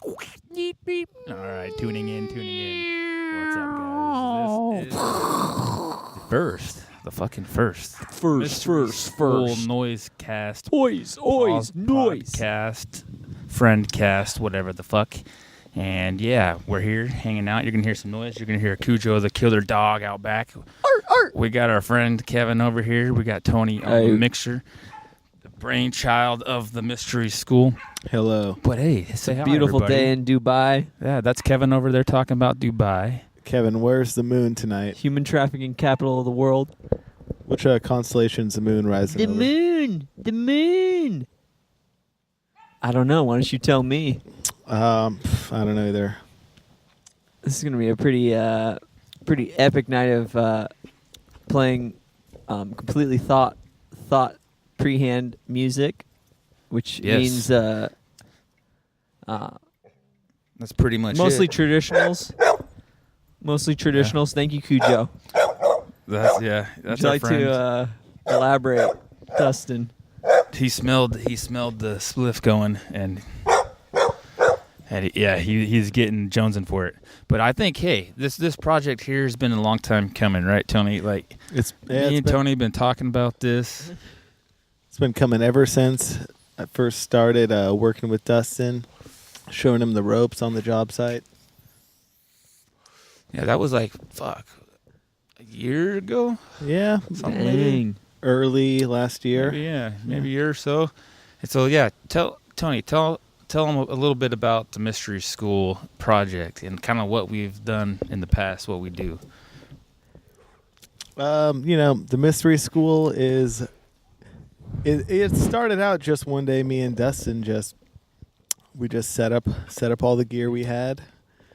All right, tuning in. What's up, guys? This is the first. Full noise cast. Noise. Podcast, friend cast, whatever the fuck. And yeah, we're here hanging out. You're going to hear some noise. You're going to hear Cujo, the killer dog, out back. We got our friend Kevin over here. We got Tony on the mixer, the brainchild of the mystery school. Hello. But hey, say hi, Beautiful everybody. day in Dubai. Yeah, that's Kevin over there talking about Dubai. Kevin, where's the moon tonight? Human trafficking capital of the world. Which constellation's the moon rising over? The moon. I don't know. Why don't you tell me? I don't know either. This is going to be a pretty epic night of playing completely thought pre-hand music, which means that's pretty much mostly it. traditionals. Mostly traditionals. Yeah. Thank you, Cujo. That's Would our you like friend. to elaborate, Dustin? He smelled the spliff going, and he's getting jonesing for it. But I think, hey, this project here has been a long time coming, right, Tony? Like, me and Tony have been talking about this. It's been coming ever since I first started working with Dustin, showing him the ropes on the job site. Yeah, that was like, a year ago? Yeah. Something maybe early last year. Maybe a year or so. And so, tell them a little bit about the Mystery School project and kind of what we've done in the past, what we do. The Mystery School is... It started out just one day, me and Dustin we just set up all the gear we had.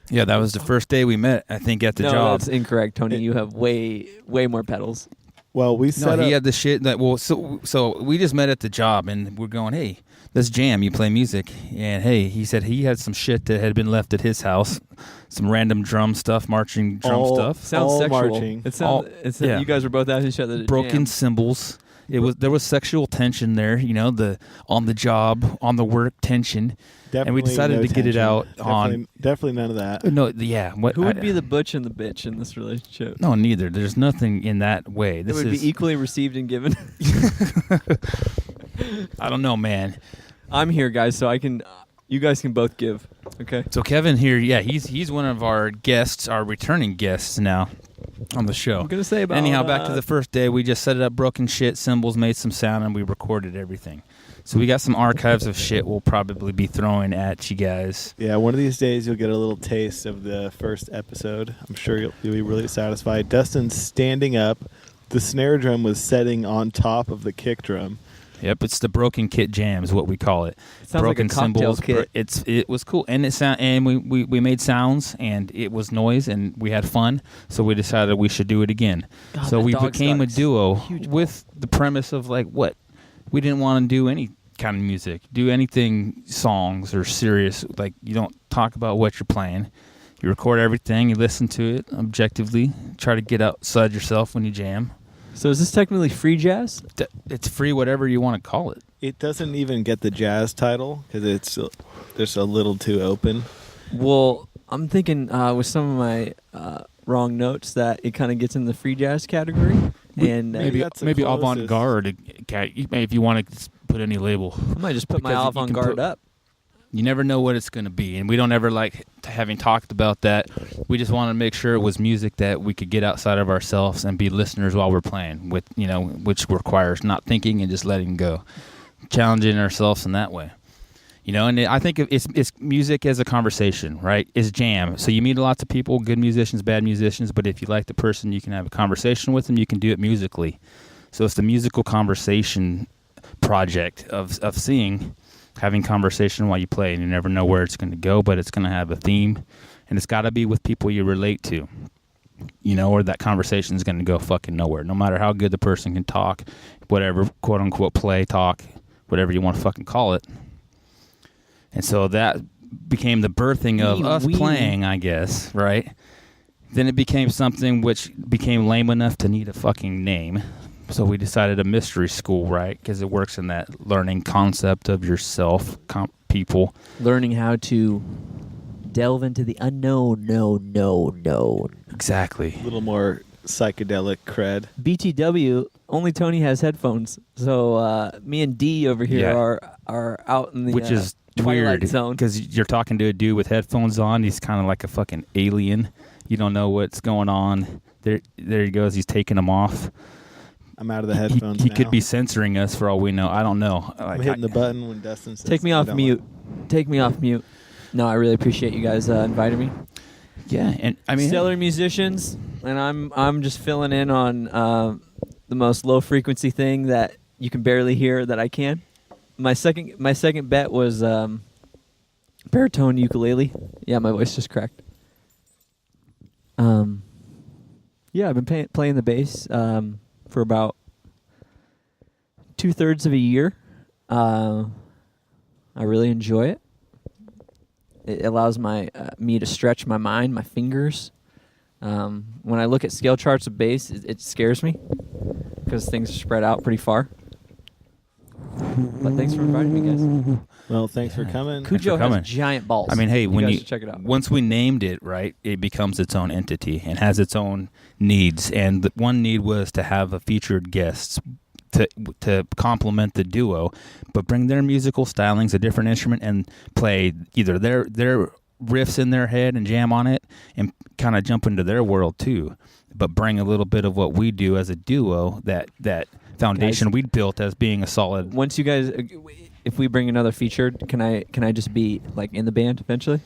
Yeah, that was the first day we met, I think, at the job. No, that's incorrect, Tony. You have way more pedals. Well, he had the shit that. Well, so we just met at the job, and we're going, hey, let's jam. You play music, and hey, he said he had some shit that had been left at his house, some random drum stuff, marching drum stuff. Sounds all sexual. Marching. It sounds. You guys were both at each other. Broken cymbals. There was sexual tension there, the on the job, on the work tension. Definitely and we decided to get it out definitely none of that. No, yeah. Who would be the butch and the bitch in this relationship? No, neither. There's nothing in that way. It would be equally received and given. I don't know, man. I'm here, guys, so you guys can both give. Okay. So Kevin here, he's one of our guests, our returning guests now on the show. I'm gonna say about anyhow. Back to the first day, we just set it up, broken shit, cymbals, made some sound, and we recorded everything. So we got some archives of shit we'll probably be throwing at you guys. Yeah, one of these days you'll get a little taste of the first episode. I'm sure you'll be really satisfied. Dustin's standing up. The snare drum was setting on top of the kick drum. Yep, it's the broken kit jam is what we call it. Sounds broken like a cocktail cymbals. Kit. It was cool, and we made sounds, and it was noise, and we had fun. So we decided we should do it again. God, so we became a duo Huge with the premise of like what we didn't want to do any kind of music, do anything songs or serious. Like you don't talk about what you're playing. You record everything. You listen to it objectively. Try to get outside yourself when you jam. So is this technically free jazz? It's free, whatever you want to call it. It doesn't even get the jazz title because it's just a little too open. Well, I'm thinking with some of my wrong notes that it kind of gets in the free jazz category. And maybe avant-garde, if you want to put any label. I might just put my avant-garde up. You never know what it's going to be, and we don't ever like having talked about that. We just wanted to make sure it was music that we could get outside of ourselves and be listeners while we're playing, with which requires not thinking and just letting go, challenging ourselves in that way. And I think it's music as a conversation, right? It's jam. So you meet lots of people, good musicians, bad musicians, but if you like the person, you can have a conversation with them. You can do it musically. So it's the musical conversation project of having conversation while you play, and you never know where it's going to go, but it's going to have a theme, and it's got to be with people you relate to, or that conversation is going to go fucking nowhere, no matter how good the person can talk, whatever, quote-unquote, play, talk, whatever you want to fucking call it. And so that became the birthing of us playing, I guess, right? Then it became something which became lame enough to need a fucking name. So we decided a mystery school, right? Because it works in that learning concept of yourself, people. Learning how to delve into the unknown. No. Exactly. A little more psychedelic cred. BTW, only Tony has headphones. So me and D over here Yeah. are out in the Which is Twilight weird Zone. because you're talking to a dude with headphones on. He's kind of like a fucking alien. You don't know what's going on. There he goes. He's taking them off. I'm out of the headphones He now. could be censoring us for all we know. I don't know. I'm hitting the button when Dustin says Take me off I don't mute. want- Take me off mute. No, I really appreciate you guys inviting me. Yeah, and I mean, Stellar musicians, and I'm just filling in on the most low frequency thing that you can barely hear that I can. My second bet was baritone ukulele. Yeah, my voice just cracked. Yeah, I've been playing the bass for about 2/3 of a year. I really enjoy it. It allows me to stretch my mind, my fingers. When I look at scale charts of bass, it scares me because things are spread out pretty far. But thanks for inviting me, guys. Well, thanks for coming. Thanks Cujo for coming. has giant balls. I mean, hey, when guys you should check it out. once we named it, right, it becomes its own entity and has its own needs. And the one need was to have a featured guest to complement the duo, but bring their musical stylings, a different instrument, and play either their riffs in their head and jam on it, and kind of jump into their world too. But bring a little bit of what we do as a duo, that foundation we built as being a solid. Once you guys, if we bring another featured, can I just be like in the band eventually?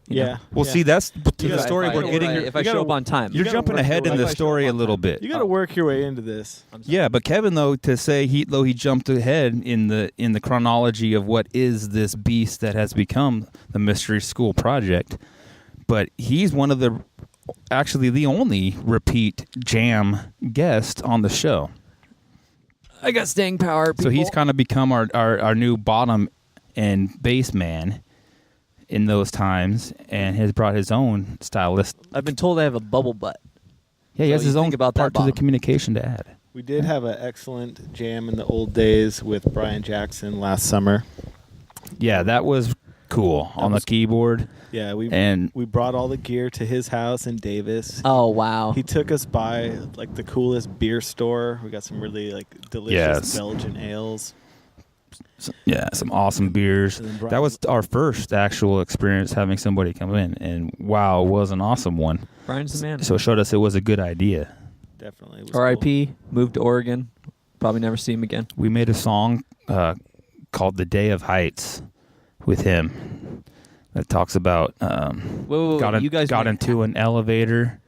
You know? Yeah. Well, yeah. see, that's to the gotta- story if I- we're getting. if I you show gotta- up on time. You're gotta jumping work ahead your in way- the story a little bit. You got to work your way into this. Yeah, but Kevin, though, to say he jumped ahead in the chronology of what is this beast that has become the Mystery School Project, but he's one of actually the only repeat jam guest on the show. I got staying power. So he's people. kind of become our new bottom and bass man in those times, and has brought his own stylist. I've been told I have a bubble butt. Yeah, he So has you his own think about that part to the bottom. communication to add. We did have an excellent jam in the old days with Brian Jackson last summer. Yeah, that was cool on the was- keyboard. Yeah, And we brought all the gear to his house in Davis. Oh wow! He took us by like the coolest beer store. We got some really like delicious Yes. Belgian ales. some awesome beers. And then Brian- That was our first actual experience having somebody come in, and wow, it was an awesome one. Brian's the man. So it showed us it was a good idea. Definitely. It was R.I.P. Moved to Oregon. Probably never see him again. We made a song called "The Day of Heights" with him that talks about Whoa, you guys got into an elevator,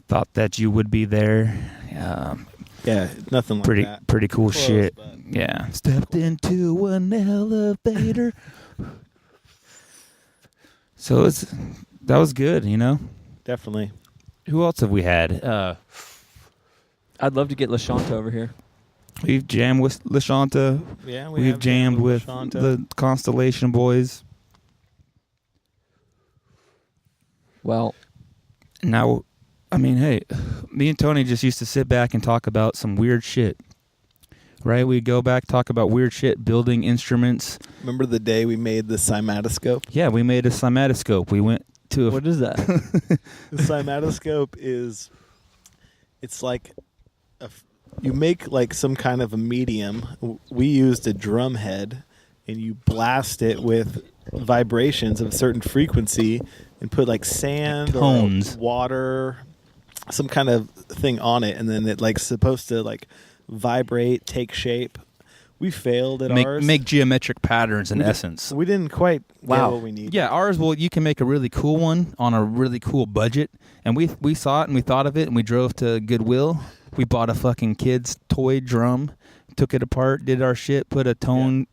thought that you would be there. Cool. Yeah, nothing like Pretty that. pretty cool Close, shit. but- Yeah, stepped into an elevator. So that was good, Definitely. Who else have we had? I'd love to get LaShanta over here. We've jammed with LaShanta. Yeah, We've have jammed with Shanta. the Constellation Boys. Well, Now, I mean, hey, me and Tony just used to sit back and talk about some weird shit. Right? We'd go back, talk about weird shit, building instruments. Remember the day we made the cymatoscope? Yeah, we made a cymatoscope. We went to a what is that? The cymatoscope it's like you make like some kind of a medium. We used a drum head, and you blast it with vibrations of a certain frequency and put like sand Tones. or water, some kind of thing on it, and then it like supposed to like vibrate, take shape. We failed at ours. make geometric patterns in We di- essence. We didn't quite Wow. get what we needed. Yeah, ours. Well, you can make a really cool one on a really cool budget, and we saw it and we thought of it, and we drove to Goodwill. We bought a fucking kid's toy drum, took it apart, did our shit, put a tone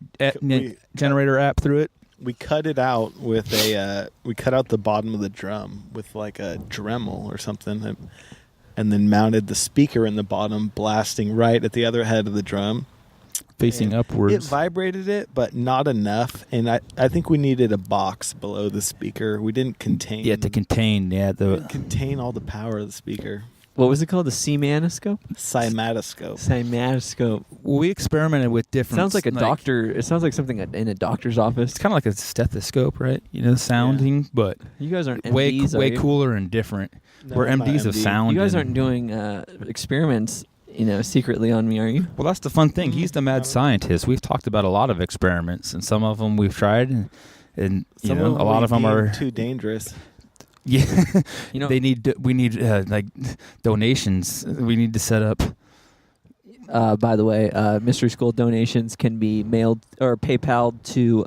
generator app through it. We cut it out with we cut out the bottom of the drum with like a Dremel or something, and then mounted the speaker in the bottom, blasting right at the other head of the drum. Facing And upwards. It vibrated it, but not enough. And I think we needed a box below the speaker. We didn't contain. to contain. Yeah, we didn't contain all the power of the speaker. What was it called? The Cymatoscope? Cymatoscope. We experimented with different. Sounds like a doctor. It sounds like something in a doctor's office. It's kind of like a stethoscope, right? Sounding, but You guys aren't way MDs, are you? cooler and different. No, We're I'm not MDs of MD. sound. You guys and- aren't doing experiments, secretly on me, are you? Well, that's the fun thing. He's the mad scientist. We've talked about a lot of experiments, and some of them we've tried, and a lot of them are too dangerous. Yeah, We need like donations. We need to set up. By the way, Mystery School donations can be mailed or PayPal'd to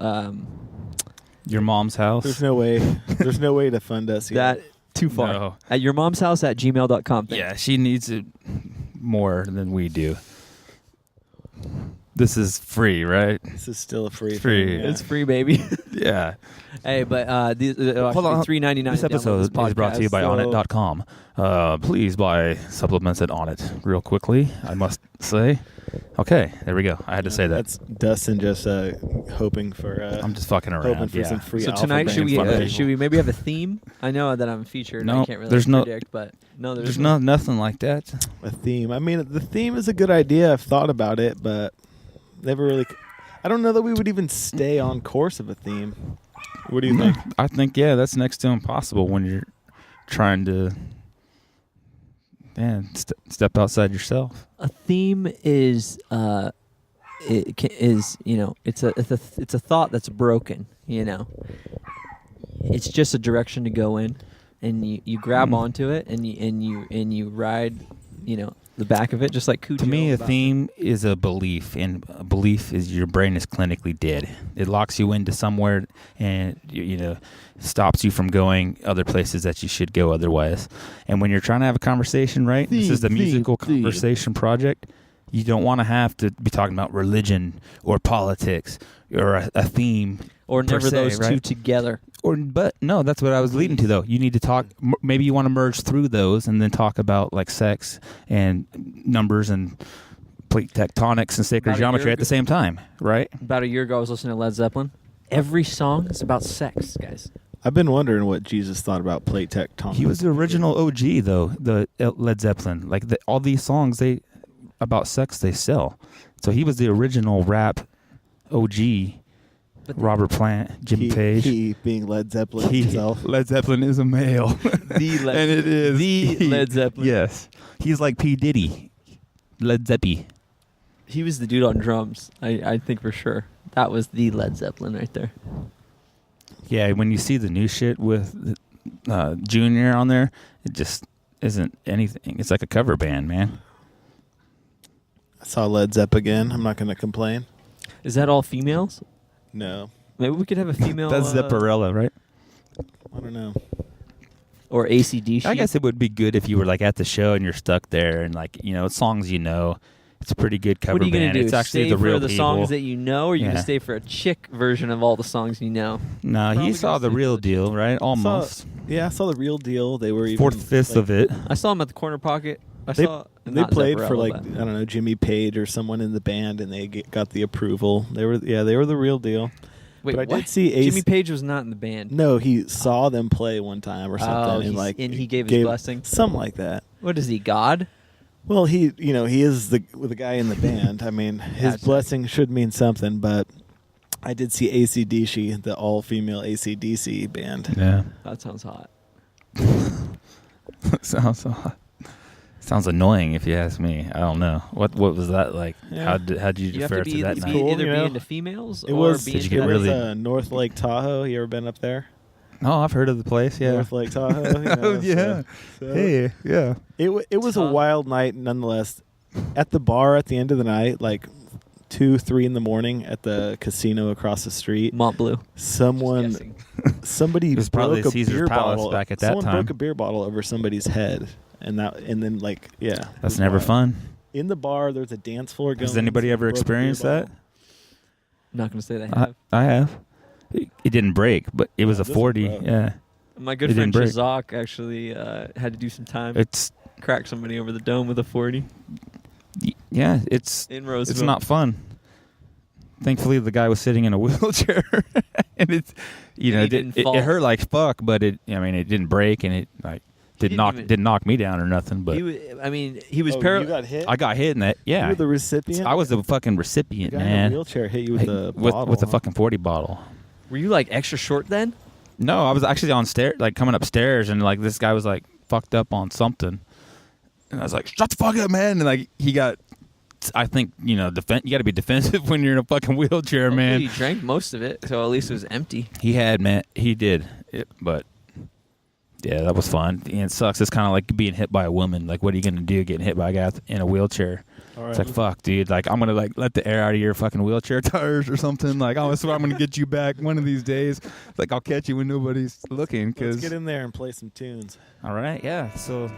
Your mom's house. There's no way. There's no way to fund us. that too far. No. At your mom's house at gmail.com. Yeah, she needs it more than we do. This is free, right? This is still a free. Free. Thing, yeah. It's free, baby. Yeah. Hey, but Hold on. $3.99. This episode is brought to you by Onnit.com. Please buy supplements at Onnit real quickly, I must say. Okay, there we go. I had to say that. That's Dustin just hoping for. I'm just fucking around. hoping for some free. So alpha tonight, brain should funding. we maybe have a theme? I know that I'm featured. No, I can't really there's no- predict, but no, There's nothing like that. A theme. I mean, the theme is a good idea. I've thought about it, but never really. I don't know that we would even stay on course of a theme. What do you think? I think, yeah, that's next to impossible when you're trying to step outside yourself. a theme is it's a thought that's broken. It's just a direction to go in, and you grab onto it, and you ride, the back of it, just like Cujo. To me, a theme is a belief, and a belief is your brain is clinically dead. It locks you into somewhere, and stops you from going other places that you should go otherwise. And when you're trying to have a conversation, right? This is the musical conversation project. You don't want to have to be talking about religion or politics or a theme, or per never se, those two right? together. But no, that's what I was leading to, though. You need to talk. Maybe you want to merge through those and then talk about like sex and numbers and plate tectonics and sacred About a geometry year at the same time, right? About a year ago, I was listening to Led Zeppelin. Every song is about sex, guys. I've been wondering what Jesus thought about plate tectonics. He was the original OG, though. The Led Zeppelin, like all these songs, about sex they sell. So he was the original rap OG. Robert Plant, Jimmy Page. He being Led Zeppelin himself. Led Zeppelin is a male. And it is. The Led Zeppelin. Yes. He's like P. Diddy. Led Zeppy. He was the dude on drums. I think for sure. That was the Led Zeppelin right there. Yeah, when you see the new shit with Junior on there, it just isn't anything. It's like a cover band, man. I saw Led Zepp again. I'm not going to complain. Is that all females? No. Maybe we could have a female. That's Zepparella, right? I don't know. Or ACDC. I guess it would be good if you were like at the show and you're stuck there and like, songs It's a pretty good cover What are you band. gonna do? It's actually stay the real for the people. songs that you know, or are you Yeah. gonna stay for a chick version of all the songs you know? No, Probably he saw gonna the stay real for the deal, right? Almost. Yeah, I saw the real deal. They were even 4/5 of it. I saw him at the Corner Pocket. They played for Zepparella, like but- I don't know, Jimmy Page or someone in the band, and they got the approval. They were the real deal. Wait, but I what? did see Jimmy Page was not in the band. No, he saw them play one time or something, and he gave his blessing. something like that. What is he, God? Well, he is the guy in the band. I mean, his Gotcha. blessing should mean something. But I did see AC/DC, the all-female AC/DC band. Yeah. That sounds hot. Sounds annoying if you ask me. I don't know. What was that like? Yeah. How did you You have defer to to be, that be night? cool, either you be know? into females It or was. be Did you into get it was, really- North Lake Tahoe. You ever been up there? No, I've heard of the place. Yeah. North Lake Tahoe. Yeah. So Hey, yeah. it was a Tough. wild night nonetheless. At the bar at the end of the night, like 2-3 in the morning at the casino across the street, Mont Bleu. somebody It was probably broke a Caesar's beer Palace bottle. back at that Someone time. broke a beer bottle over somebody's head, and then like yeah, it That's was never wild. fun. In the bar, there's a dance floor going. Has anybody ever Someone broke a beer experienced that? bottle. Not gonna say they have. I have. It didn't break, but it was No, a this 40. one broke. Yeah. My good It friend didn't break. Shazak actually had to do some time. It's Crack somebody over the dome with a 40 yeah, it's in Roseville. it's not fun. Thankfully, the guy was sitting in a wheelchair, and it's And he didn't it fall. hurt like fuck, but it didn't break, and it like didn't knock me down or nothing, but he was You paralyzed. got hit. I got hit in that. You Yeah, were the recipient. I was the fucking recipient, The guy in man. the wheelchair hit you with the bottle, with the huh? fucking 40 bottle. Were you like extra short then? No, I was actually on like coming upstairs, and like this guy was like fucked up on something, and I was like, "Shut the fuck up, man!" And like he got, I think you got to be defensive when you're in a fucking wheelchair, man. He drank most of it, so at least it was empty. He did, but yeah, that was fun. And it sucks. It's kind of like being hit by a woman. Like, what are you gonna do? Getting hit by a guy in a wheelchair? All right. It's like, fuck, dude. Like, I'm gonna like let the air out of your fucking wheelchair tires or something. Like, I swear I'm gonna get you back one of these days. Like, I'll catch you when nobody's looking. Let's Cause get in there and play some tunes. all right, yeah. So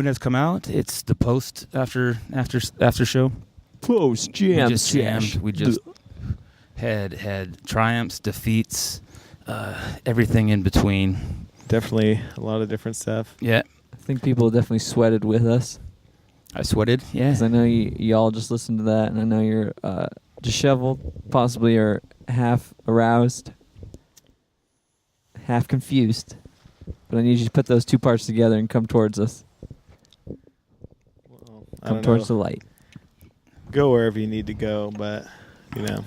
has come out. It's the post after show. Post jam. We just jammed. We just had triumphs, defeats, everything in between. Definitely a lot of different stuff. Yeah. I think people definitely sweated with us. I sweated, yeah. Because I know y'all just listened to that, and I know you're disheveled, possibly are half aroused, half confused. But I need you to put those two parts together and come towards us. Well, Come towards the light. Go wherever you need to go, but, you know.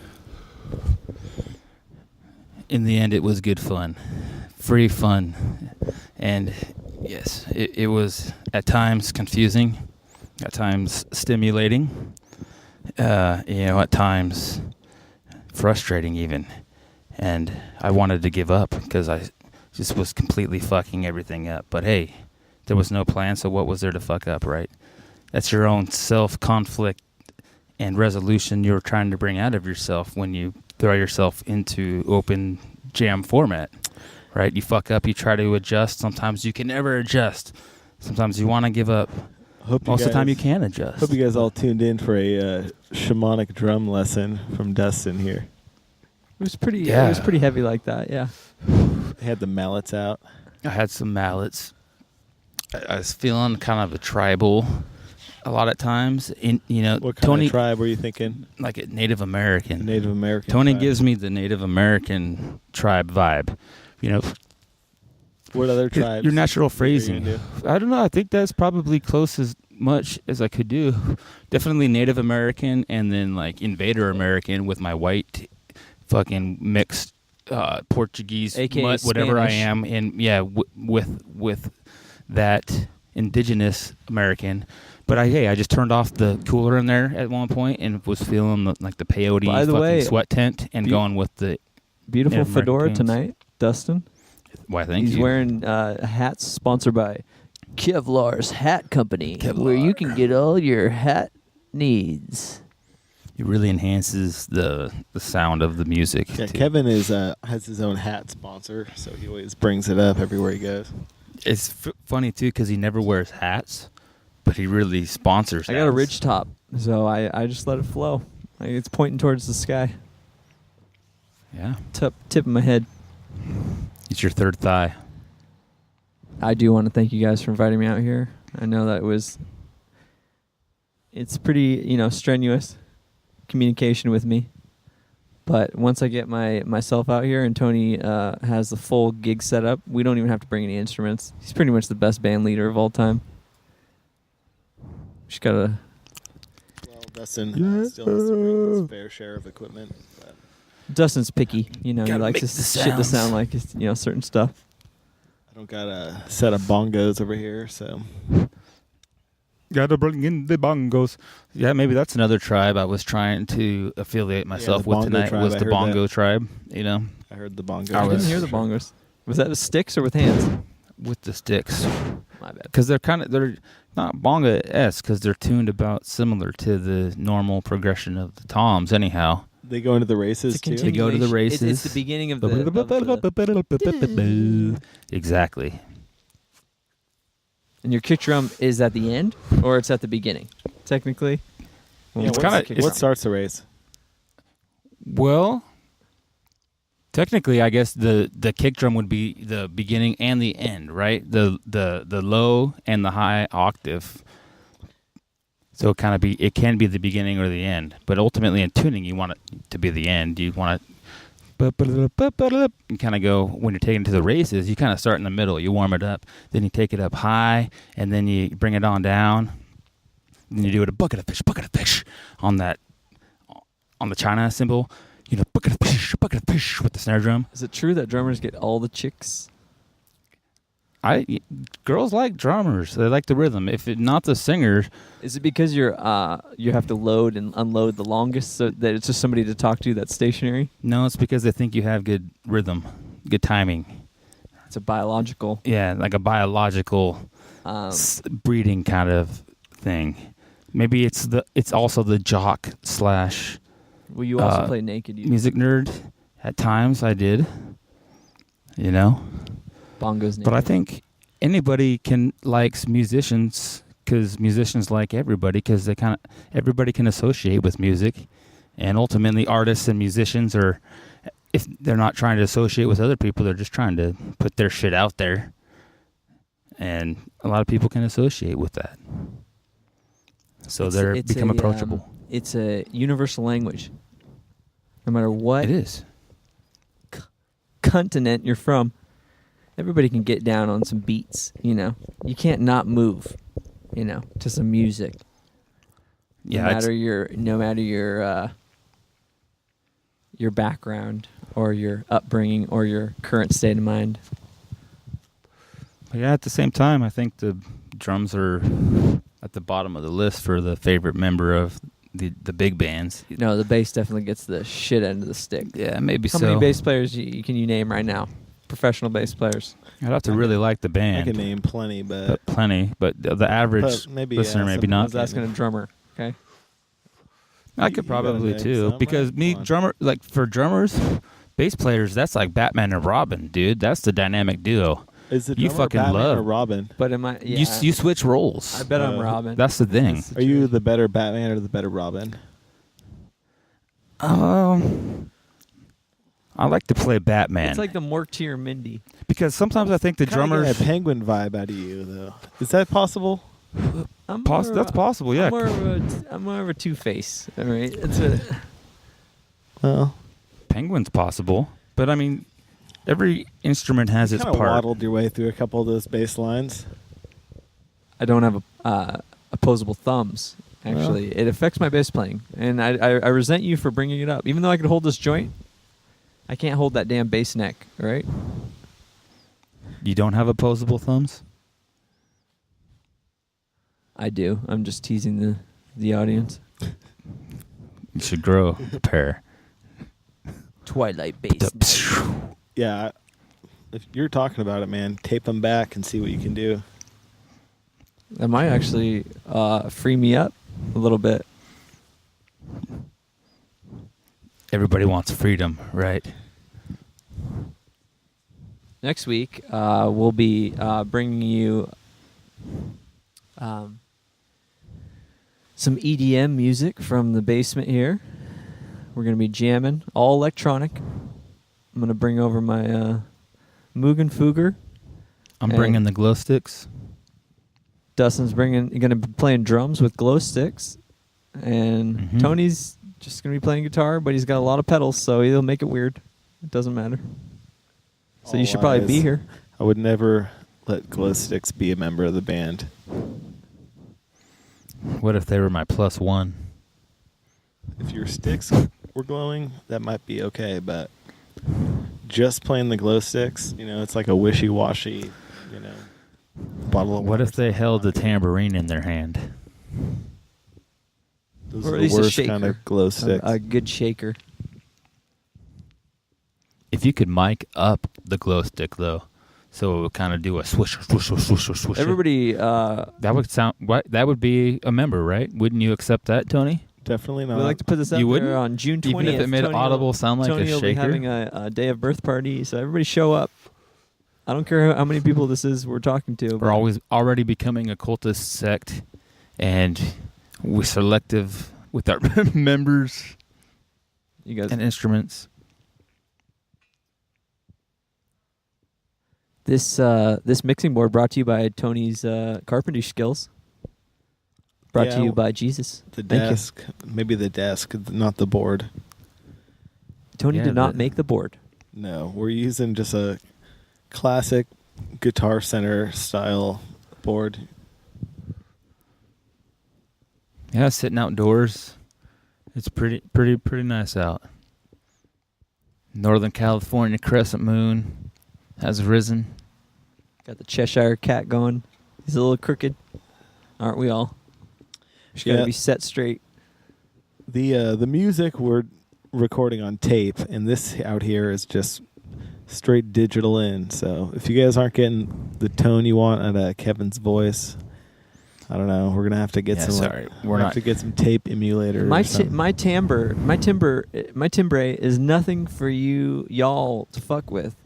In the end, it was good fun. Free fun. And, yes, it was at times confusing, at times stimulating, at times frustrating even. And I wanted to give up because I just was completely fucking everything up. But hey, there was no plan, so what was there to fuck up, right? That's your own self-conflict and resolution you're trying to bring out of yourself when you throw yourself into open jam format, right? You fuck up, you try to adjust. Sometimes you can never adjust. Sometimes you want to give up. Most of the time you can adjust. Hope you guys all tuned in for a shamanic drum lesson from Dustin here. It was pretty. Yeah. It was pretty heavy like that. Yeah. He had the mallets out. I had some mallets. I was feeling kind of a tribal a lot of times. What kind Tony, of tribe were you thinking? like a Native American. Native American Tony tribe. gives me the Native American tribe vibe. What other tribes? Your natural are you phrasing. gonna do? I don't know. I think that's probably close as much as I could do. Definitely Native American, and then like Invader American with my white fucking mixed Portuguese, AKA mutt, whatever Spanish. I am, and yeah, with that indigenous American. But I just turned off the cooler in there at one point and was feeling like the peyote By the fucking way, sweat tent and going with the. Beautiful Native fedora Americans. tonight, Dustin. Why? Thank He's you. wearing hats sponsored by Kevlar's Hat Company, where Kevlar. you can get all your hat needs. It really enhances the sound of the music. Yeah, too. Kevin has his own hat sponsor, so he always brings it up everywhere he goes. It's funny too because he never wears hats, but he really sponsors. I got a hats. ridge top, so I just let it flow. It's pointing towards the sky. Yeah, Tip of my head. it's your third thigh. I do want to thank you guys for inviting me out here. I know that it's pretty, strenuous communication with me. But once I get myself out here and Tony has the full gig set up, we don't even have to bring any instruments. He's pretty much the best band leader of all time. Just gotta. Well, Dustin still has to bring his fair share of equipment. But Dustin's picky, he Gotta likes make his the shit to sounds. sound like certain stuff. I don't got a set of bongos over here, so Gotta bring in the bongos. Yeah, maybe that's another tribe I was trying to affiliate myself the with bongo tonight. tribe, Was I the heard bongo that. tribe? I heard the bongos. I I didn't was- hear the bongos. Was that with sticks or with hands? With the sticks, My bad. because they're not bongo-esque because they're tuned about similar to the normal progression of the toms. Anyhow, They go into the races It's a too. They go to the continuation. races. It's the beginning of the Exactly. And your kick drum is at the end, or it's at the beginning, technically. Yeah, It's what's- kinda- kick what drum? starts the race? Well, technically, I guess the kick drum would be the beginning and the end, right? The low and the high octave. So it can be the beginning or the end, but ultimately in tuning, you want it to be the end. You want it. You kind of go when you're taking it to the races. You kind of start in the middle. You warm it up, then you take it up high, and then you bring it on down. Then you do it a bucket of fish on the China cymbal. Bucket of fish with the snare drum. Is it true that drummers get all the chicks? Girls like drummers. They like the rhythm. If it not the singer, Is it because you have to load and unload the longest, so that it's just somebody to talk to that's stationary? no, it's because they think you have good rhythm, good timing. It's a biological. Yeah, like a biological breeding kind of thing. Maybe it's also the jock / Well, you also play naked. music nerd. At times I did, Bongos naked. but I think anybody likes musicians because musicians like everybody, because everybody can associate with music, and ultimately artists and musicians are, if they're not trying to associate with other people, they're just trying to put their shit out there, and a lot of people can associate with that. So they become approachable. It's a universal language. No matter what It is. continent you're from, everybody can get down on some beats, you know. You can't not move, you know, to some music. Yeah, No matter your background or your upbringing or your current state of mind. But yeah, at the same time, I think the drums are at the bottom of the list for the favorite member of the big bands. No, the bass definitely gets the shit end of the stick. Yeah, maybe How so. many bass players can you name right now? Professional bass players. I'd have to really like the I band. can name plenty, but Plenty, but the average maybe, listener, maybe some- not. I was asking a drummer. Okay. I You could gotta probably name too, some, because right? me Come on. for drummers, bass players, that's like Batman and Robin, dude. That's the dynamic duo. Is it You drummer fucking Batman love- or Robin? But am I? Yeah, You switch roles. I bet I'm Robin. That's the thing. Are you the better Batman or the better Robin? I like to play Batman. It's like the Mork to your Mindy. because sometimes I think the Kinda drummers. getting a penguin vibe out of you, though. Is that possible? That's possible, yeah. I'm more of a Two-Face. All right, it's Well, Penguin's possible, but I mean, every instrument has its kind of part. waddled your way through a couple of those bass lines. I don't have opposable thumbs. Actually, it affects my bass playing, and I resent you for bringing it up. Even though I could hold this joint, I can't hold that damn bass neck. All right. You don't have opposable thumbs? I do. I'm just teasing the audience. You should grow a pair. Twilight bass. Yeah, if you're talking about it, man, tape them back and see what you can do. That might actually free me up a little bit. Everybody wants freedom, right? Next week, we'll be bringing you some EDM music from the basement here. We're going to be jamming, all electronic. I'm going to bring over my Mugen Fugger. I'm And- bringing the glow sticks. Dustin's going to be playing drums with glow sticks. And Mhm. Tony's just going to be playing guitar, but he's got a lot of pedals, so he'll make it weird. It doesn't matter. So you All should probably be lies. here. I would never let glow sticks be a member of the band. What if they were my +1? If your sticks were glowing, that might be okay, but just playing the glow sticks, you know, it's like a wishy-washy, you know, bottle of What water. if they held the tambourine in their hand? Those Or are at the least a worst shaker. kind of glow sticks. A good shaker. If you could mic up the glow stick, though, so it would kind of do a swish, swish, swish, swish, swish. Everybody, That would sound. What? That would be a member, right? Wouldn't you accept that, Tony? Definitely we not. like to put this out You there wouldn't? on June 20th. Even if it made Tony audible will, sound like Tony a will be shaker? having a day of birth party, so everybody show up. I don't care how many people this is we're talking to. We're always already becoming a cultist sect, and we're selective with our members You guys. and instruments. This mixing board brought to you by Tony's carpentry skills. Brought Yeah, to you by Jesus. the Thank you. desk, maybe the desk, not the board. Tony Yeah, did not the- make the board. No, we're using just a classic Guitar Center style board. Yeah, sitting outdoors. It's pretty nice out. Northern California crescent moon has risen. Got the Cheshire cat going. He's a little crooked, aren't we all? Just gotta Yeah. be set straight. The music we're recording on tape, and this out here is just straight digital in. So if you guys aren't getting the tone you want out of Kevin's voice, I don't know. We're gonna have to get Yeah, some. sorry. We're have to get some tape emulator. My or something. my timbre is nothing for y'all to fuck with.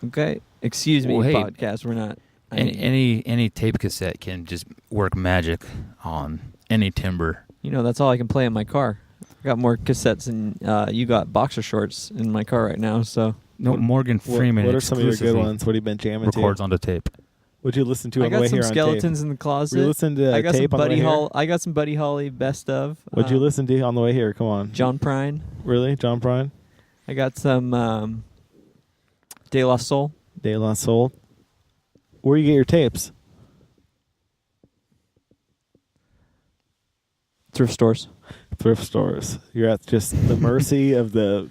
Okay, excuse me, Well, hey. podcast. We're not. Any tape cassette can just work magic on any timbre. That's all I can play in my car. I got more cassettes than you got boxer shorts in my car right now. So no, Morgan Freeman. What are some of your good ones? What have you been jamming to? Records onto tape. What'd you listen to on the way here on tape? I got some skeletons in the closet. You listened to I got tape some on the way here? I got some Buddy Holly best of. What'd you listen to on the way here? Come on. John Prine. Really? John Prine? I got some De La Soul. De La Soul. Where you get your tapes? Thrift stores. Thrift stores. You're at just the mercy of the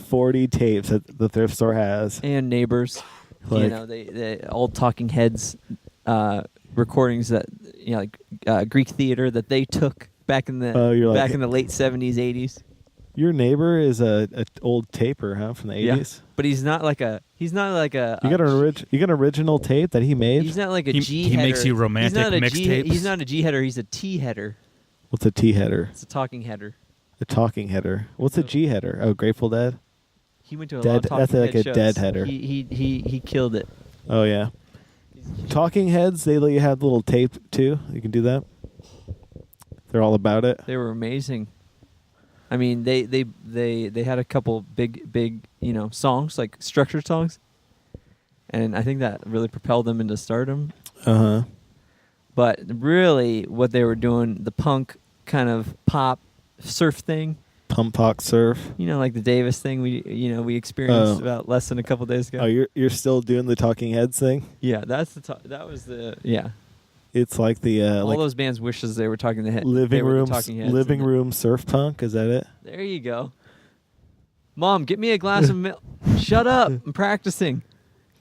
40 tapes that the thrift store has. And neighbors. The old Talking Heads recordings that Greek theater that they took back in the in the late 70s, 80s. Your neighbor is a old taper, huh, from the 80s? Yeah, but he's not like a. You got an original tape that he made? He's not like a G header. He makes you romantic mixtapes. He's not a G header. He's a T header. What's a T header? It's a talking header. A talking header. What's a G header? Oh, Grateful Dead. He went to a lot of Talking That's like Head a shows. dead header. He killed it. Oh yeah. Talking Heads, they let you have little tape too. You can do that. They're all about it. They were amazing. I mean, they had a couple big songs, like structured songs, and I think that really propelled them into stardom. But really, what they were doing, the punk kind of pop surf thing. Pump Pop Surf. Like the Davis thing we experienced about less than a couple days ago. Oh, you're still doing the Talking Heads thing? Yeah, that was the It's like the all those bands wishes they were talking the living Heads room surf punk. Is that it? There you go. Mom, get me a glass of milk. Shut up! I'm practicing.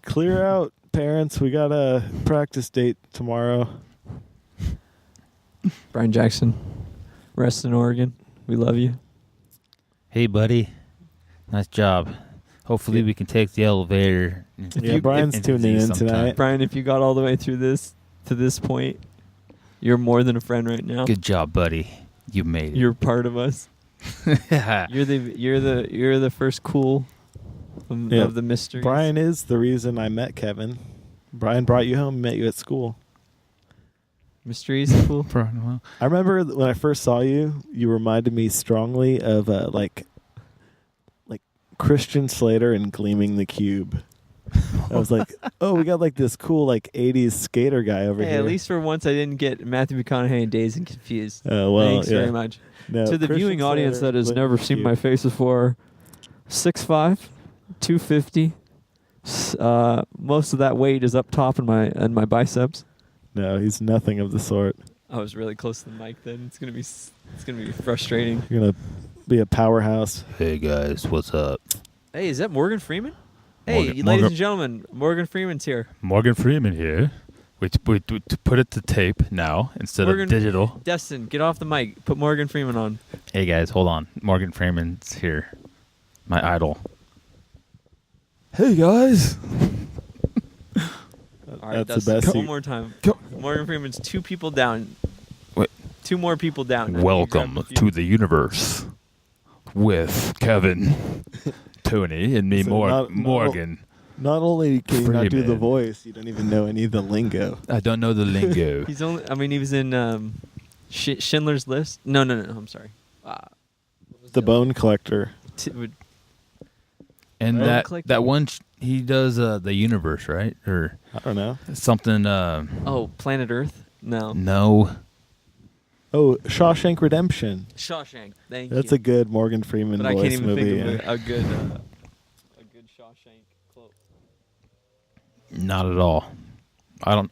Clear out, parents. We got a practice date tomorrow. Brian Jackson, rest in Oregon. We love you. Hey, buddy. Nice job. Hopefully we can take the elevator. Brian's tuning in tonight. Brian, if you got all the way through to this point, you're more than a friend right now. Good job, buddy. You made it. You're part of us. You're the first cool of the mysteries. Brian is the reason I met Kevin. Brian brought you home, met you at school. Mysteries cool. I remember when I first saw you, you reminded me strongly of like Christian Slater and Gleaming the Cube. I was like, oh, we got this cool 80s skater guy over here. At least for once I didn't get Matthew McConaughey and Dazed and Confused. Oh, well, thanks very much. No, to the Christian viewing Slater, audience that has never seen Cube. my face before, 6'5", 250. Most of that weight is up top in my biceps. No, he's nothing of the sort. I was really close to the mic then. It's gonna be frustrating. You're gonna be a powerhouse. Hey guys, what's up? Hey, is that Morgan Freeman? Hey, ladies and gentlemen, Morgan Freeman's here. Morgan Freeman here. We put it to tape now instead of digital. Dustin, get off the mic. Put Morgan Freeman on. Hey guys, hold on. Morgan Freeman's here. My idol. Hey guys. All right, that's the best. One more time. Morgan Freeman's 2 people down. Wait. 2 more people down. Welcome to the universe with Kevin, Tony, and me, Morgan. Not only can you not do the Freeman. voice, you don't even know any of the lingo. I don't know the lingo. He was in Schindler's List. No. I'm sorry. The Bone Collector. And that one he does the universe, right? Or I don't know. something. Planet Earth. No. Oh, Shawshank Redemption. Shawshank. Thank you. That's a good Morgan Freeman But I voice can't even movie. think of a good Shawshank quote. Not at all.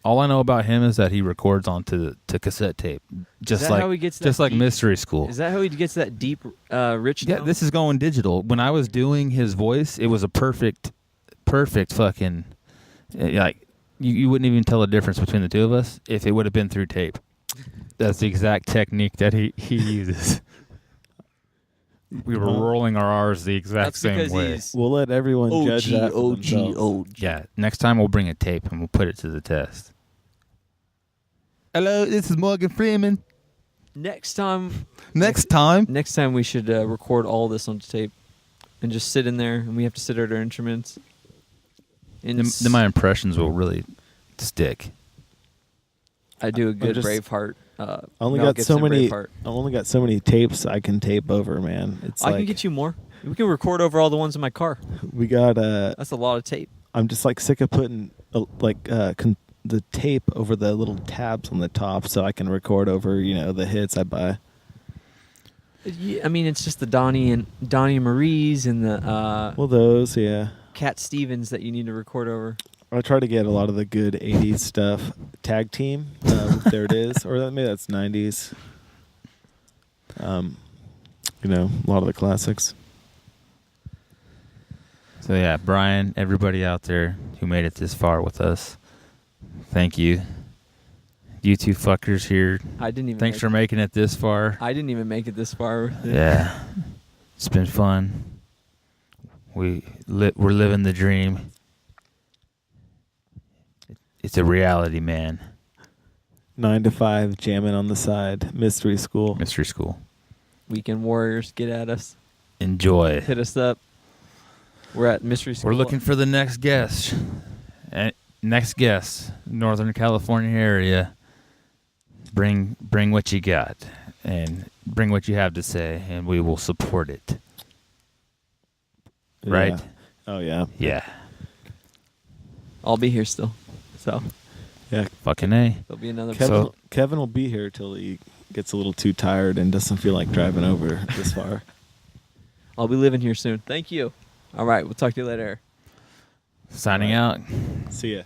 All I know about him is that he records onto cassette tape, just like Mystery School. Is that how he gets that deep, rich? Yeah, tone? this is going digital. When I was doing his voice, it was a perfect fucking you wouldn't even tell the difference between the two of us if it would have been through tape. That's the exact technique that he uses. We were rolling our R's the exact same way. We'll let everyone judge that for themselves. Yeah, next time we'll bring a tape and we'll put it to the test. Hello, this is Morgan Freeman. Next time we should record all this on tape and just sit in there, and we have to sit at our instruments. Then my impressions will really stick. I do a good just- Braveheart. I only Mel got so Gibson many. Braveheart. I only got so many tapes I can tape over, man. It's I like can get you more. We can record over all the ones in my car. we got. That's a lot of tape. I'm just like sick of putting the tape over the little tabs on the top, so I can record over the hits I buy. I mean, it's just the Donnie Marie's and the Well, those, yeah. Cat Stevens that you need to record over. I try to get a lot of the good 80s stuff. Tag Team, There It Is. Or maybe that's 90s. A lot of the classics. So yeah, Brian, everybody out there who made it this far with us, thank you. You two fuckers here, I didn't even. thanks for making it this far. I didn't even make it this far. Yeah, it's been fun. We're living the dream. It's a reality, man. 9 to 5, jamming on the side. Mystery School. Mystery School. Weekend Warriors, get at us. Enjoy. Hit us up. We're at Mystery School. We're looking for the next guest. Northern California area. Bring what you got and bring what you have to say, and we will support it. Right? Yeah. Oh, yeah. Yeah. I'll be here still. So Yeah. Fucking A. there'll be another. Kevin will be here till he gets a little too tired and doesn't feel like driving over this far. I'll be living here soon. Thank you. All right, we'll talk to you later. Signing out. See ya.